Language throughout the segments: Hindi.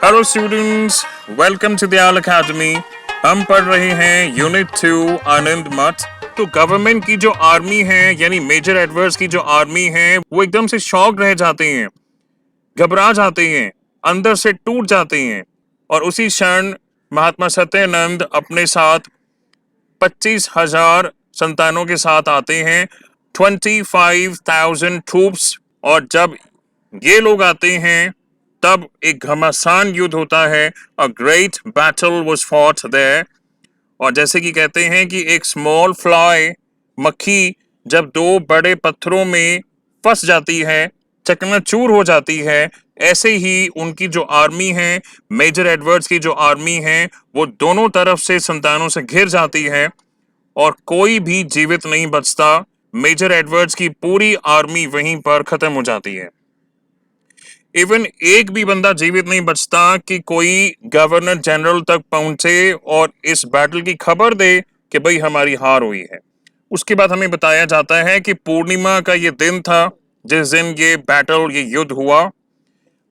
Hello students, welcome to Dayal academy. हम पढ़ रहे हैं यूनिट 2 आनंद मठ। तो गवर्नमेंट की जो आर्मी है यानी मेजर एडवर्ड्स की जो आर्मी है वो एकदम से शॉक रह जाते हैं, घबरा जाते हैं, अंदर से टूट जाते हैं। और उसी क्षण महात्मा सत्यानंद अपने साथ 25,000 संतानों के साथ आते हैं, 25,000 ट्रूप्स। और जब ये लोग आते हैं तब एक घमासान युद्ध होता है। A great battle was fought there. और जैसे कि कहते हैं कि एक स्मॉल फ्लाई, मक्खी, जब दो बड़े पत्थरों में फंस जाती है, चकनाचूर हो जाती है, ऐसे ही उनकी जो आर्मी है, मेजर एडवर्ड्स की जो आर्मी है, वो दोनों तरफ से संतानों से घिर जाती है और कोई भी जीवित नहीं बचता। मेजर एडवर्ड्स की पूरी आर्मी वहीं पर खत्म हो जाती है। इवन एक भी बंदा जीवित नहीं बचता कि कोई गवर्नर जनरल तक पहुंचे और इस बैटल की खबर दे कि भाई हमारी हार हुई है। उसके बाद हमें बताया जाता है कि पूर्णिमा का ये दिन था जिस दिन ये बैटल, ये युद्ध हुआ।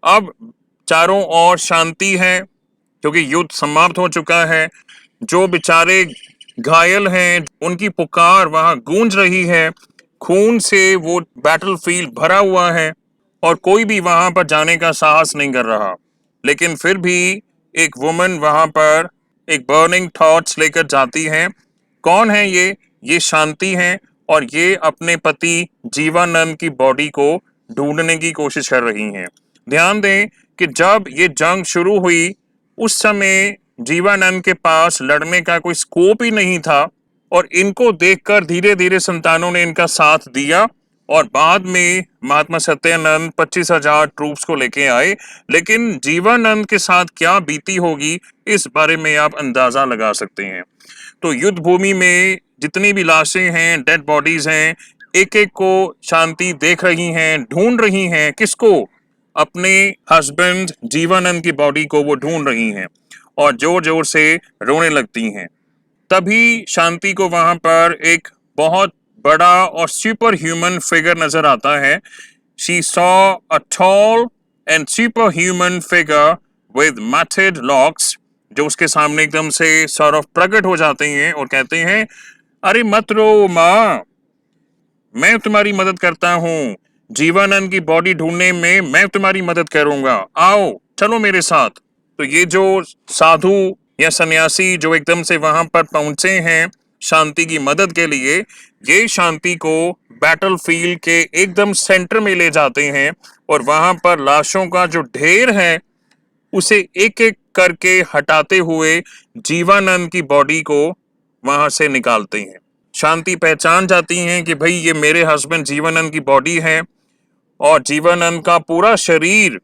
अब चारों ओर शांति है क्योंकि युद्ध समाप्त हो चुका है। जो बेचारे घायल हैं उनकी पुकार वहां गूंज रही है, खून से वो बैटलफील्ड भरा हुआ है और कोई भी वहां पर जाने का साहस नहीं कर रहा। लेकिन फिर भी एक वुमन वहां पर एक बर्निंग टॉर्च लेकर जाती है। कौन है ये शांति है और ये अपने पति जीवानंद की बॉडी को ढूंढने की कोशिश कर रही हैं। ध्यान दें कि जब ये जंग शुरू हुई उस समय जीवानंद के पास लड़ने का कोई स्कोप ही नहीं था और इनको देखकर धीरे धीरे संतानों ने इनका साथ दिया और बाद में महात्मा सत्यानंद 25,000 ट्रूप्स को लेके आए। लेकिन जीवानंद के साथ क्या बीती होगी इस बारे में आप अंदाजा लगा सकते हैं। तो युद्ध भूमि में जितनी भी लाशें हैं, डेड बॉडीज हैं, एक एक को शांति देख रही हैं, ढूंढ रही हैं। किसको? अपने हस्बैंड जीवानंद की बॉडी को वो ढूंढ रही हैं और जोर जोर से रोने लगती हैं। तभी शांति को वहां पर एक बहुत बड़ा और सुपर ह्यूमन फिगर नजर आता है। She saw a tall and super human figure with matted locks, जो उसके सामने एकदम से सॉर्ट ऑफ प्रकट हो जाते हैं और कहते हैं, अरे मत रो माँ, मैं तुम्हारी मदद करता हूँ। जीवानंद की बॉडी ढूंढने में मैं तुम्हारी मदद करूंगा, आओ चलो मेरे साथ। तो ये जो साधु या सन्यासी जो एकदम से वहां पर पहुंचे हैं शांति की मदद के लिए, ये शांति को बैटलफील्ड के एकदम सेंटर में ले जाते हैं और वहां पर लाशों का जो ढेर है उसे एक एक करके हटाते हुए जीवानंद की बॉडी को वहां से निकालते हैं। शांति पहचान जाती हैं कि भाई ये मेरे हस्बैंड जीवानंद की बॉडी है और जीवानंद का पूरा शरीर,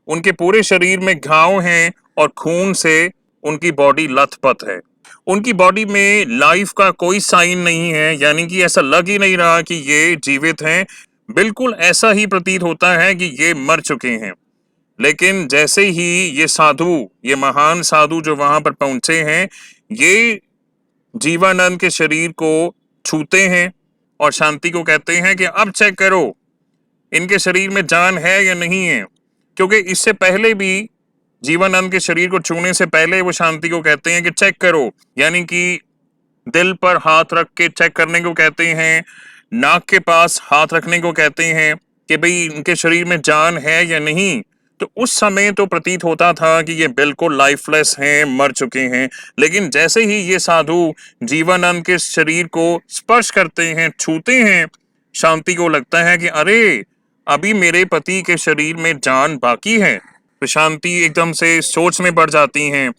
उनके पूरे शरीर में घाव हैं और खून से उनकी बॉडी लथपथ है। उनकी बॉडी में लाइफ का कोई साइन नहीं है, यानी कि ऐसा लग ही नहीं रहा कि ये जीवित हैं। बिल्कुल ऐसा ही प्रतीत होता है कि ये मर चुके हैं। लेकिन जैसे ही ये साधु, ये महान साधु जो वहां पर पहुंचे हैं, ये जीवानंद के शरीर को छूते हैं और शांति को कहते हैं कि अब चेक करो इनके शरीर में जान है या नहीं है। क्योंकि इससे पहले भी जीवानंद के शरीर को छूने से पहले वो शांति को कहते हैं कि चेक करो, यानी कि दिल पर हाथ रख के चेक करने को कहते हैं, नाक के पास हाथ रखने को कहते हैं कि भाई इनके शरीर में जान है या नहीं। तो उस समय तो प्रतीत होता था कि ये बिल्कुल लाइफलेस हैं, मर चुके हैं। लेकिन जैसे ही ये साधु जीवानंद के शरीर को स्पर्श करते हैं, छूते हैं, शांति को लगता है कि अरे अभी मेरे पति के शरीर में जान बाकी है। तो शांति एकदम से सोच में पड़ जाती हैं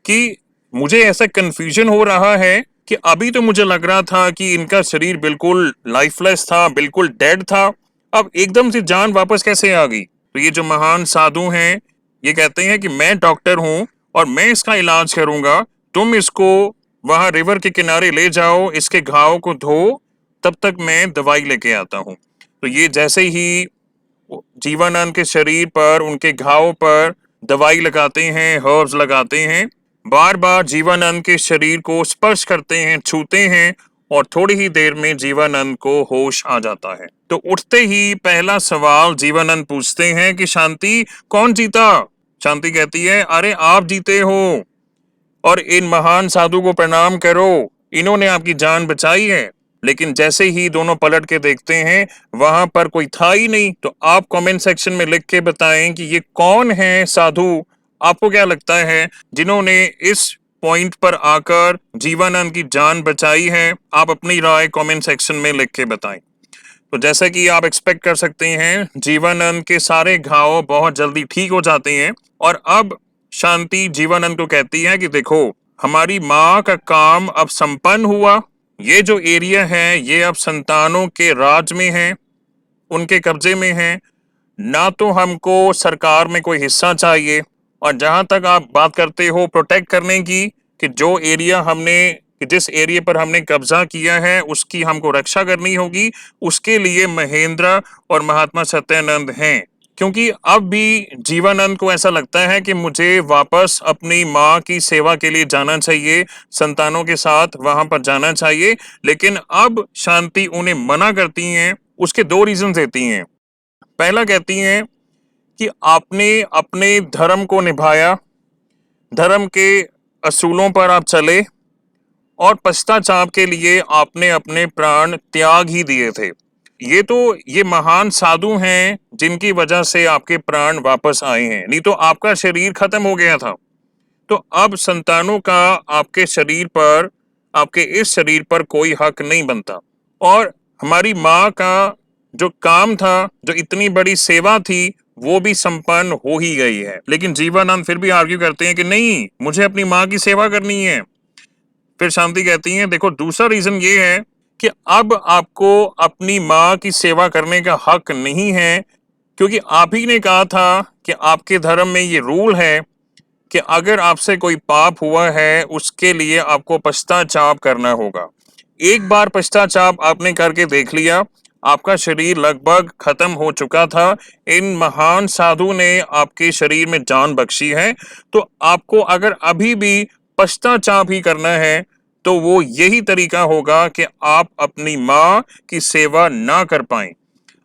कि मुझे ऐसा कंफ्यूजन हो रहा है कि अभी तो मुझे लग रहा था कि इनका शरीर बिल्कुल लाइफलेस था, बिल्कुल डेड था, अब एकदम से जान वापस कैसे आ गई। तो ये जो महान साधु हैं ये कहते हैं कि मैं डॉक्टर हूं और मैं इसका इलाज करूंगा, तुम इसको वहां रिवर के किनारे ले जाओ, इसके घाव को धो, तब तक मैं दवाई लेके आता हूं। तो ये जैसे ही जीवानंद के शरीर पर, उनके घाव पर दवाई लगाते हैं, हर्ब्स लगाते हैं, बार बार जीवानंद के शरीर को स्पर्श करते हैं, छूते हैं और थोड़ी ही देर में जीवानंद को होश आ जाता है। तो उठते ही पहला सवाल जीवानंद पूछते हैं कि शांति कौन जीता? शांति कहती है अरे आप जीते हो और इन महान साधु को प्रणाम करो, इन्होंने आपकी जान बचाई है। लेकिन जैसे ही दोनों पलट के देखते हैं वहां पर कोई था ही नहीं। तो आप कमेंट सेक्शन में लिख के बताएं कि ये कौन है साधु, आपको क्या लगता है जिन्होंने इस पॉइंट पर आकर जीवानंद की जान बचाई है। आप अपनी राय कमेंट सेक्शन में लिख के बताएं। तो जैसा कि आप एक्सपेक्ट कर सकते हैं जीवानंद के सारे घाव बहुत जल्दी ठीक हो जाते हैं और अब शांति जीवानंद को कहती है कि देखो हमारी माँ का काम अब संपन्न हुआ, ये जो एरिया है ये अब संतानों के राज में है, उनके कब्जे में है, ना तो हमको सरकार में कोई हिस्सा चाहिए। और जहां तक आप बात करते हो प्रोटेक्ट करने की कि जो एरिया हमने जिस एरिया पर हमने कब्जा किया है उसकी हमको रक्षा करनी होगी, उसके लिए महेंद्र और महात्मा सत्यानंद हैं। क्योंकि अब भी जीवानंद को ऐसा लगता है कि मुझे वापस अपनी माँ की सेवा के लिए जाना चाहिए, संतानों के साथ वहां पर जाना चाहिए। लेकिन अब शांति उन्हें मना करती हैं। उसके दो रीजन देती हैं। पहला कहती हैं कि आपने अपने धर्म को निभाया, धर्म के असूलों पर आप चले और पश्चाताप के लिए आपने अपने प्राण त्याग ही दिए थे। ये महान साधु हैं जिनकी वजह से आपके प्राण वापस आए हैं, नहीं तो आपका शरीर खत्म हो गया था। तो अब संतानों का आपके शरीर पर, आपके इस शरीर पर कोई हक नहीं बनता। और हमारी माँ का जो काम था, जो इतनी बड़ी सेवा थी, वो भी संपन्न हो ही गई है। लेकिन जीवानंद फिर भी आर्ग्यू करते हैं कि नहीं, मुझे अपनी माँ की सेवा करनी है। फिर शांति कहती है देखो दूसरा रीजन ये है कि अब आपको अपनी माँ की सेवा करने का हक नहीं है, क्योंकि आप ही ने कहा था कि आपके धर्म में ये रूल है कि अगर आपसे कोई पाप हुआ है उसके लिए आपको पश्चाताप करना होगा। एक बार पश्चाताप आपने करके देख लिया, आपका शरीर लगभग खत्म हो चुका था, इन महान साधु ने आपके शरीर में जान बख्शी है। तो आपको अगर अभी भी पश्चाताप ही करना है तो वो यही तरीका होगा कि आप अपनी माँ की सेवा ना कर पाएं।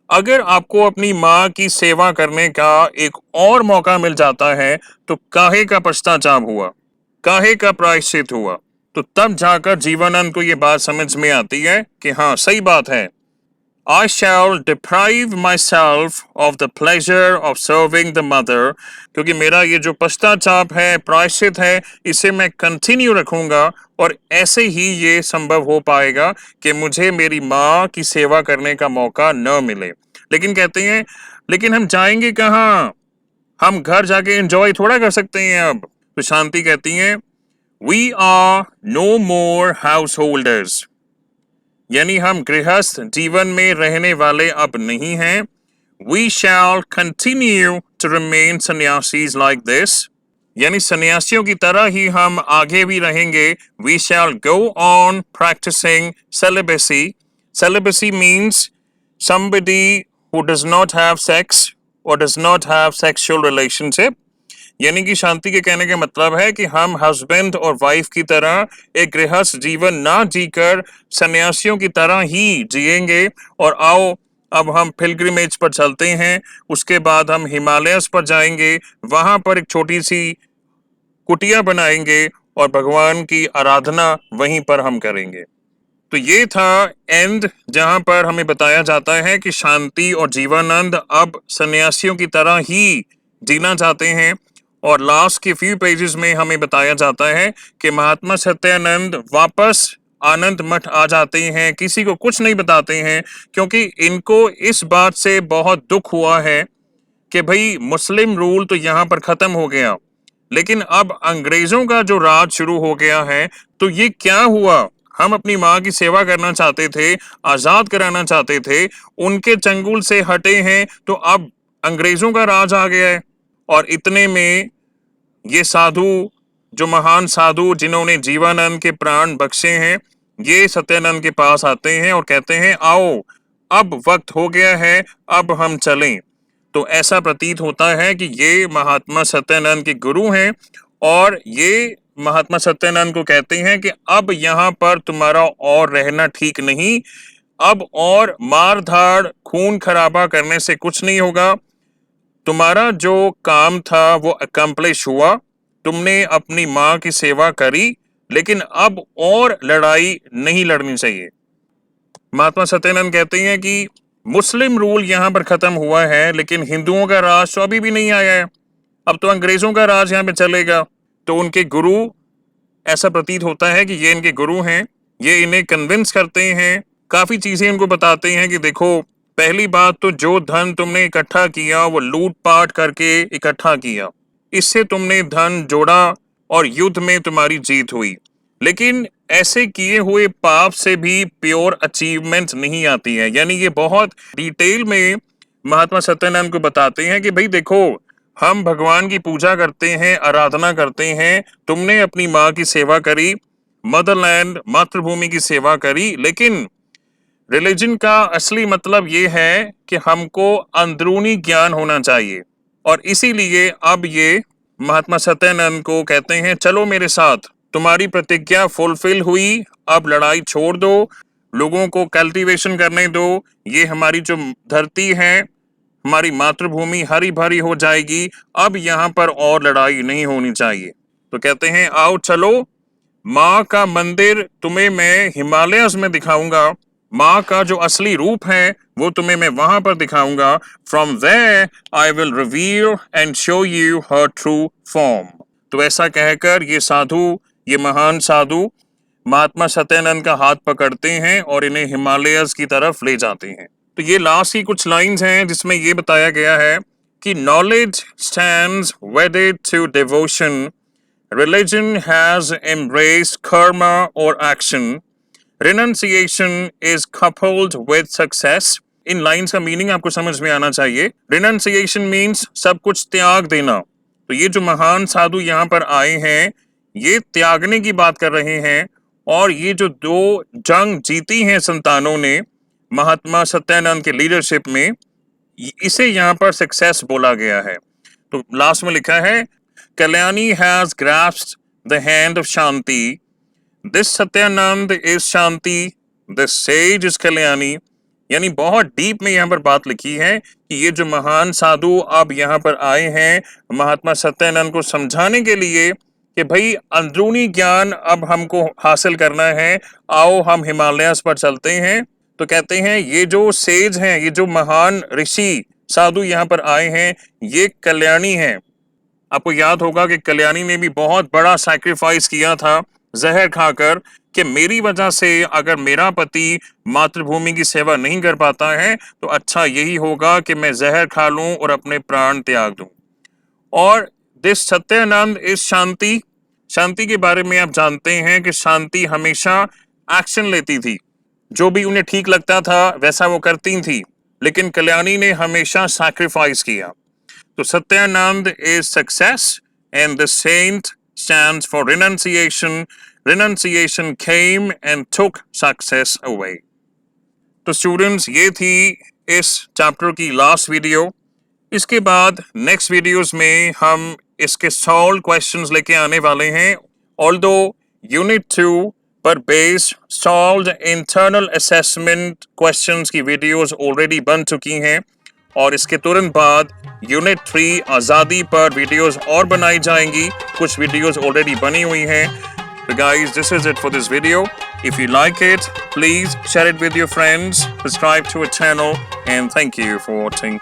अगर आपको अपनी माँ की सेवा करने का एक और मौका मिल जाता है तो काहे का पश्चाताप हुआ, काहे का प्रायश्चित हुआ। तो तब जाकर जीवानंद को यह बात समझ में आती है कि हाँ सही बात है, I shall deprive myself of the pleasure of serving the mother, क्योंकि मेरा ये जो पश्चाताप है, प्रायश्चित है, इसे मैं कंटिन्यू रखूंगा और ऐसे ही ये संभव हो पाएगा कि मुझे मेरी माँ की सेवा करने का मौका न मिले। लेकिन कहते हैं लेकिन हम जाएंगे कहाँ, हम घर जाके एंजॉय थोड़ा कर सकते हैं अब। तो शांति कहती हैं We are no more householders, यानी हम गृहस्थ जीवन में रहने वाले अब नहीं हैं। We shall continue to remain sannyasis like this, यानी सन्यासियों की तरह ही हम आगे भी रहेंगे। We shall go on practicing celibacy. Celibacy means somebody who does not have sex or does not have sexual relationship. यानी कि शांति के कहने का मतलब है कि हम हस्बैंड और वाइफ की तरह एक गृहस्थ जीवन ना जीकर सन्यासियों की तरह ही जिएंगे। और आओ अब हम पिलग्रिमेज पर चलते हैं, उसके बाद हम हिमालयस पर जाएंगे, वहां पर एक छोटी सी कुटिया बनाएंगे और भगवान की आराधना वहीं पर हम करेंगे। तो ये था एंड, जहां पर हमें बताया जाता है कि शांति और जीवानंद अब सन्यासियों की तरह ही जीना चाहते हैं। और लास्ट के फ्यू पेजेस में हमें बताया जाता है कि महात्मा सत्यानंद वापस आनंद मठ आ जाते हैं, किसी को कुछ नहीं बताते हैं, क्योंकि इनको इस बात से बहुत दुख हुआ है कि भाई मुस्लिम रूल तो यहाँ पर खत्म हो गया, लेकिन अब अंग्रेजों का जो राज शुरू हो गया है। तो ये क्या हुआ, हम अपनी माँ की सेवा करना चाहते थे, आजाद कराना चाहते थे, उनके चंगुल से हटे हैं, तो अब अंग्रेजों का राज आ गया है। और इतने में ये साधु, जो महान साधु जिन्होंने जीवानंद के प्राण बख्शे हैं, ये सत्यानंद के पास आते हैं और कहते हैं आओ अब वक्त हो गया है, अब हम चलें। तो ऐसा प्रतीत होता है कि ये महात्मा सत्यानंद के गुरु हैं और ये महात्मा सत्यानंद को कहते हैं कि अब यहाँ पर तुम्हारा और रहना ठीक नहीं, अब और मार धाड़ खून खराबा करने से कुछ नहीं होगा। तुम्हारा जो काम था वो अकम्प्लिश हुआ, तुमने अपनी माँ की सेवा करी, लेकिन अब और लड़ाई नहीं लड़नी चाहिए। महात्मा सत्यानंद कहते हैं कि मुस्लिम रूल यहाँ पर खत्म हुआ है, लेकिन हिंदुओं का राज तो अभी भी नहीं आया है। अब तो अंग्रेजों का राज यहाँ पे चलेगा। तो उनके गुरु, ऐसा प्रतीत होता है कि ये इनके गुरु हैं, ये इन्हें कन्विंस करते हैं, काफी चीजें इनको बताते हैं कि देखो, पहली बात तो जो धन तुमने इकट्ठा किया वो लूटपाट करके इकट्ठा किया, इससे तुमने धन जोड़ा और युद्ध में तुम्हारी जीत हुई। लेकिन ऐसे किए हुए पाप से भी प्योर अचीवमेंट नहीं आती है। यानी ये बहुत डिटेल में महात्मा सत्यानंद को बताते हैं कि भाई देखो, हम भगवान की पूजा करते हैं, आराधना करते हैं, तुमने अपनी माँ की सेवा करी, मदरलैंड मातृभूमि की सेवा करी, लेकिन रिलीजन का असली मतलब ये है कि हमको अंदरूनी ज्ञान होना चाहिए। और इसीलिए अब ये महात्मा सत्यानंद को कहते हैं, चलो मेरे साथ, तुम्हारी प्रतिज्ञा फुलफिल हुई, अब लड़ाई छोड़ दो, लोगों को कल्टीवेशन करने दो, ये हमारी जो धरती है, हमारी मातृभूमि हरी भरी हो जाएगी, अब यहाँ पर और लड़ाई नहीं होनी चाहिए। तो कहते हैं, आओ चलो, माँ का मंदिर तुम्हें मैं हिमालयस में दिखाऊंगा, माँ का जो असली रूप है वो तुम्हें मैं वहां पर दिखाऊंगा। From there I will reveal and show you her true form. तो ऐसा कहकर ये साधु, ये महान साधु महात्मा सत्यानंद का हाथ पकड़ते हैं और इन्हें हिमालयस की तरफ ले जाते हैं। तो ये लास्ट की कुछ लाइंस हैं जिसमें ये बताया गया है कि knowledge stands wedded to devotion, religion has embraced karma or action, renunciation is coupled with success। In lines का मीनिंग आपको समझ में आना चाहिए। रिनंसिएशन मीन्स सब कुछ त्याग देना। तो ये जो महान साधु यहाँ पर आए हैं, ये त्यागने की बात कर रहे हैं। और ये जो 2 जंग जीती हैं संतानों ने महात्मा सत्यानंद के लीडरशिप में, इसे यहाँ पर सक्सेस बोला गया है। तो लास्ट में लिखा है, Kalyani has grasped the hand of Shanti. This Satyanand is Shanti. This sage is Kalyani. यानी बहुत डीप में यहाँ पर बात लिखी है कि ये जो महान साधु अब यहाँ पर आए हैं महात्मा सत्यानंद को समझाने के लिए कि भाई अंदरूनी ज्ञान अब हमको हासिल करना है, आओ हम हिमालयस पर चलते हैं। तो कहते हैं ये जो सेज हैं, ये जो महान ऋषि साधु यहाँ पर आए हैं, ये कल्याणी हैं। आपको याद होगा कि कल्याणी ने भी बहुत बड़ा सैक्रिफाइस किया था जहर खाकर कि मेरी वजह से अगर मेरा पति मातृभूमि की सेवा नहीं कर पाता है तो अच्छा यही होगा कि मैं जहर खा लूं और अपने प्राण त्याग दूं। और दिस सत्यानंद इस शांति, शांति के बारे में आप जानते हैं कि शांति हमेशा एक्शन लेती थी, जो भी उन्हें ठीक लगता था वैसा वो करती थी, लेकिन कल्याणी ने हमेशा सैक्रिफाइस किया। So Satyanand is success and the saint stands for renunciation. Renunciation came and took success away. तो स्टूडेंट्स, ये थी इस चैप्टर की लास्ट वीडियो। इसके बाद नेक्स्ट वीडियोस में हम इसके सॉल्व क्वेश्चंस लेके आने वाले हैं। ऑल्दो यूनिट 2 पर based solved internal assessment questions की वीडियोस ऑलरेडी बन चुकी हैं और इसके तुरंत बाद यूनिट 3 आज़ादी पर वीडियोस और बनाई जाएंगी। कुछ वीडियोस ऑलरेडी बनी हुई हैं। तो guys, this is it for this video. If you like it, please share it with your friends, subscribe to our channel and thank you for watching.